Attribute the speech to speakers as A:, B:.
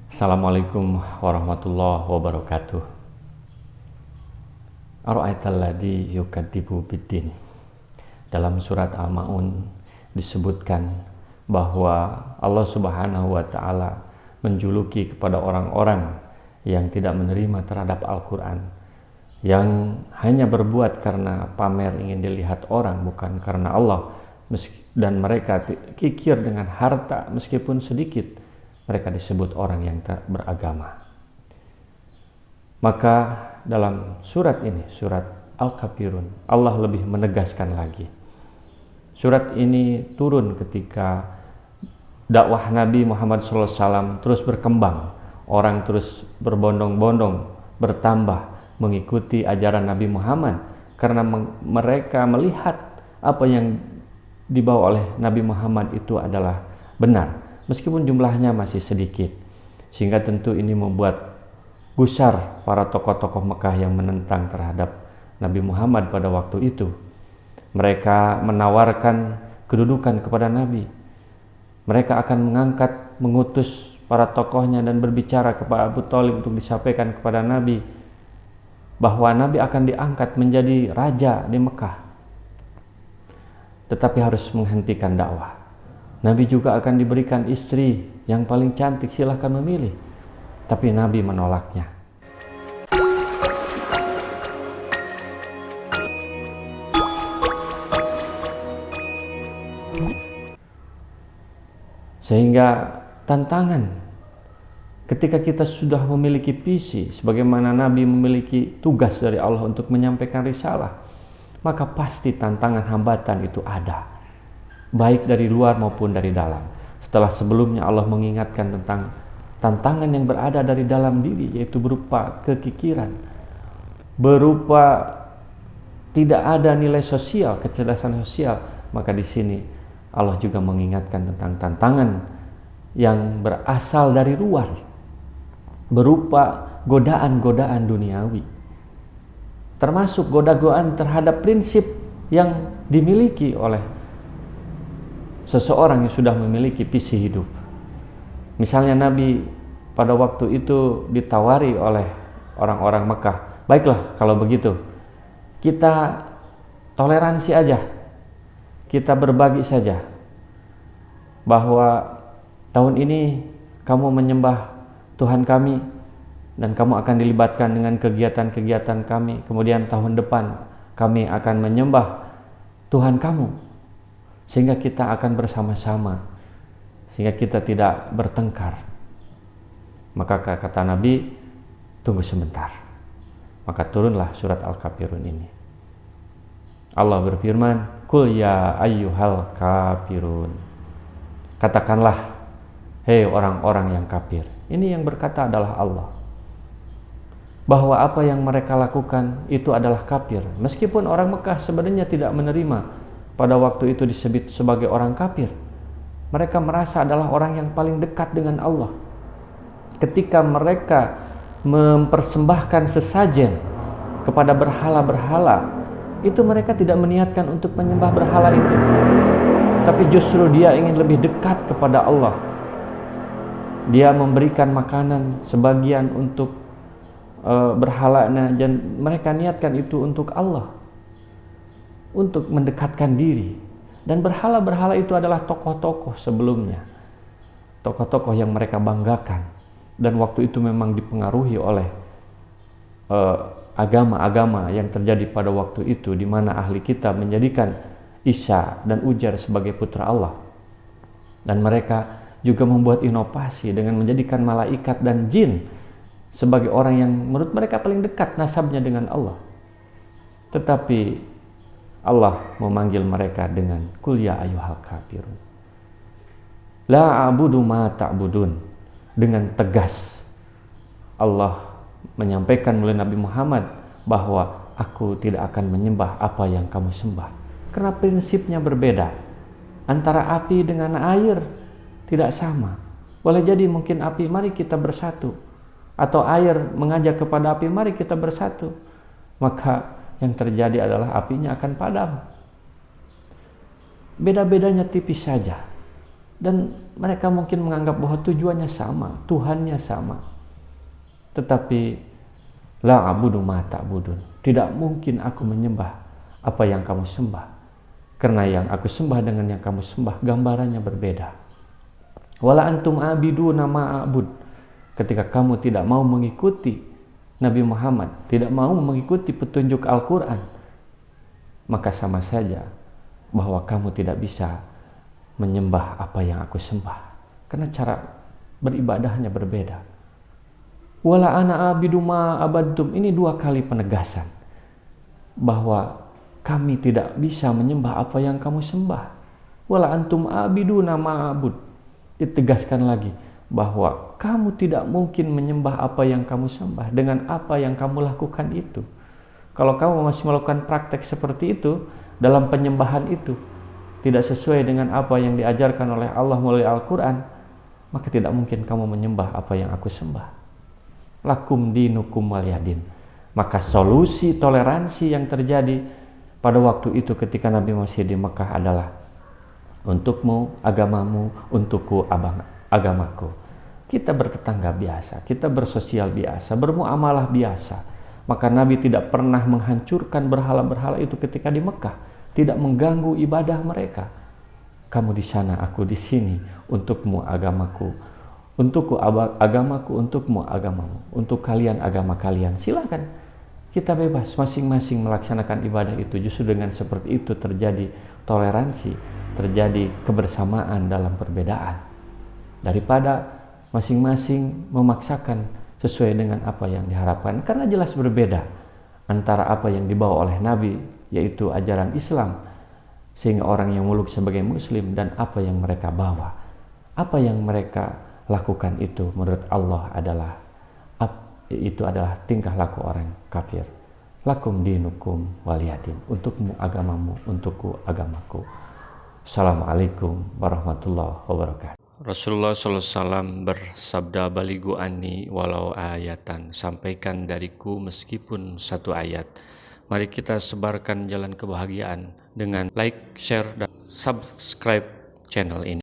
A: Assalamualaikum warahmatullahi wabarakatuh. Ara'aital ladzi yukadzibu biddin. Dalam surat Al-Ma'un disebutkan bahwa Allah Subhanahu wa taala menjuluki kepada orang-orang yang tidak menerima terhadap Al-Qur'an, yang hanya berbuat karena pamer ingin dilihat orang, bukan karena Allah, dan mereka kikir dengan harta meskipun sedikit. Mereka disebut orang yang tak beragama. Maka dalam surat ini, surat Al-Kafirun, Allah lebih menegaskan lagi. Surat ini turun ketika dakwah Nabi Muhammad SAW terus berkembang. Orang terus berbondong-bondong, bertambah mengikuti ajaran Nabi Muhammad karena mereka melihat apa yang dibawa oleh Nabi Muhammad itu adalah benar, meskipun jumlahnya masih sedikit. Sehingga tentu ini membuat gusar para tokoh-tokoh Mekah yang menentang terhadap Nabi Muhammad pada waktu itu. Mereka menawarkan kedudukan kepada Nabi. Mereka akan mengutus para tokohnya dan berbicara kepada Abu Thalib untuk disampaikan kepada Nabi bahwa Nabi akan diangkat menjadi raja di Mekah. Tetapi harus menghentikan dakwah. Nabi juga akan diberikan istri yang paling cantik, silahkan memilih. Tapi Nabi menolaknya. Sehingga tantangan ketika kita sudah memiliki visi, sebagaimana Nabi memiliki tugas dari Allah untuk menyampaikan risalah, maka pasti tantangan hambatan itu ada, baik dari luar maupun dari dalam. Setelah sebelumnya Allah mengingatkan tentang tantangan yang berada dari dalam diri, yaitu berupa kekikiran, berupa tidak ada nilai sosial, kecerdasan sosial, maka di sini Allah juga mengingatkan tentang tantangan yang berasal dari luar, berupa godaan-godaan duniawi, termasuk godaan terhadap prinsip yang dimiliki oleh seseorang yang sudah memiliki visi hidup. Misalnya Nabi pada waktu itu ditawari oleh orang-orang Mekah, baiklah kalau begitu kita toleransi aja, kita berbagi saja, bahwa tahun ini kamu menyembah Tuhan kami dan kamu akan dilibatkan dengan kegiatan-kegiatan kami, kemudian tahun depan kami akan menyembah Tuhan kamu, sehingga kita akan bersama-sama, sehingga kita tidak bertengkar. Maka kata Nabi, tunggu sebentar. Maka turunlah surat Al-Kafirun ini. Allah berfirman, Qul ya ayyuhal kafirun. Katakanlah, hei orang-orang yang kafir. Ini yang berkata adalah Allah. Bahwa apa yang mereka lakukan itu adalah kafir. Meskipun orang Mekah sebenarnya tidak menerima pada waktu itu disebut sebagai orang kafir. Mereka merasa adalah orang yang paling dekat dengan Allah. Ketika mereka mempersembahkan sesajen kepada berhala-berhala, itu mereka tidak meniatkan untuk menyembah berhala itu, tapi justru dia ingin lebih dekat kepada Allah. Dia memberikan makanan sebagian untuk berhalanya, dan mereka niatkan itu untuk Allah, untuk mendekatkan diri. Dan berhala-berhala itu adalah tokoh-tokoh sebelumnya, tokoh-tokoh yang mereka banggakan. Dan waktu itu memang dipengaruhi oleh agama-agama yang terjadi pada waktu itu, di mana ahli kitab menjadikan Isa dan Ujar sebagai putra Allah. Dan mereka juga membuat inovasi dengan menjadikan malaikat dan jin sebagai orang yang menurut mereka paling dekat nasabnya dengan Allah. Tetapi Allah memanggil mereka dengan Qul ya ayyuhal kafirun. La a'budu ma ta'budun. Dengan tegas Allah menyampaikan melalui Nabi Muhammad bahwa aku tidak akan menyembah apa yang kamu sembah. Karena prinsipnya berbeda. Antara api dengan air tidak sama. Boleh jadi mungkin api, mari kita bersatu, atau air mengajak kepada api, mari kita bersatu. Maka yang terjadi adalah apinya akan padam. Beda-bedanya tipis saja. Dan mereka mungkin menganggap bahwa tujuannya sama, Tuhannya sama. Tetapi la abudu ma ta'budun. Tidak mungkin aku menyembah apa yang kamu sembah. Karena yang aku sembah dengan yang kamu sembah gambarannya berbeda. Wala antum abiduna ma a'bud. Ketika kamu tidak mau mengikuti Nabi Muhammad, tidak mau mengikuti petunjuk Al-Quran, maka sama saja bahwa kamu tidak bisa menyembah apa yang aku sembah. Karena cara beribadahnya berbeda. Wala ana abidu ma abadtum. Ini 2 kali penegasan bahwa kami tidak bisa menyembah apa yang kamu sembah. Wala antum abiduna ma abud. Ditegaskan lagi bahwa kamu tidak mungkin menyembah apa yang kamu sembah dengan apa yang kamu lakukan itu. Kalau kamu masih melakukan praktek seperti itu dalam penyembahan itu, tidak sesuai dengan apa yang diajarkan oleh Allah melalui Al-Quran, maka tidak mungkin kamu menyembah apa yang aku sembah. Lakum dinukum waliyadin. Maka solusi toleransi yang terjadi pada waktu itu ketika Nabi masih di Mekah adalah untukmu agamamu, untukku agamaku. Kita bertetangga biasa, kita bersosial biasa, bermuamalah biasa. Maka Nabi tidak pernah menghancurkan berhala-berhala itu ketika di Mekah, tidak mengganggu ibadah mereka. Kamu di sana, aku di sini, untukmu agamaku, untukku agamaku, untukmu agamamu, untuk kalian agama kalian. Silakan, kita bebas masing-masing melaksanakan ibadah itu. Justru dengan seperti itu terjadi toleransi, terjadi kebersamaan dalam perbedaan, daripada masing-masing memaksakan sesuai dengan apa yang diharapkan. Karena jelas berbeda antara apa yang dibawa oleh Nabi, yaitu ajaran Islam, sehingga orang yang meluk sebagai muslim, dan apa yang mereka bawa. Apa yang mereka lakukan itu menurut Allah itu adalah tingkah laku orang kafir. Lakum dinukum waliyadin. Untukmu agamamu, untukku agamaku. Assalamualaikum warahmatullahi wabarakatuh.
B: Rasulullah SAW bersabda, baligu anni walau ayatan, sampaikan dariku meskipun 1 ayat. Mari kita sebarkan jalan kebahagiaan dengan like, share, dan subscribe channel ini.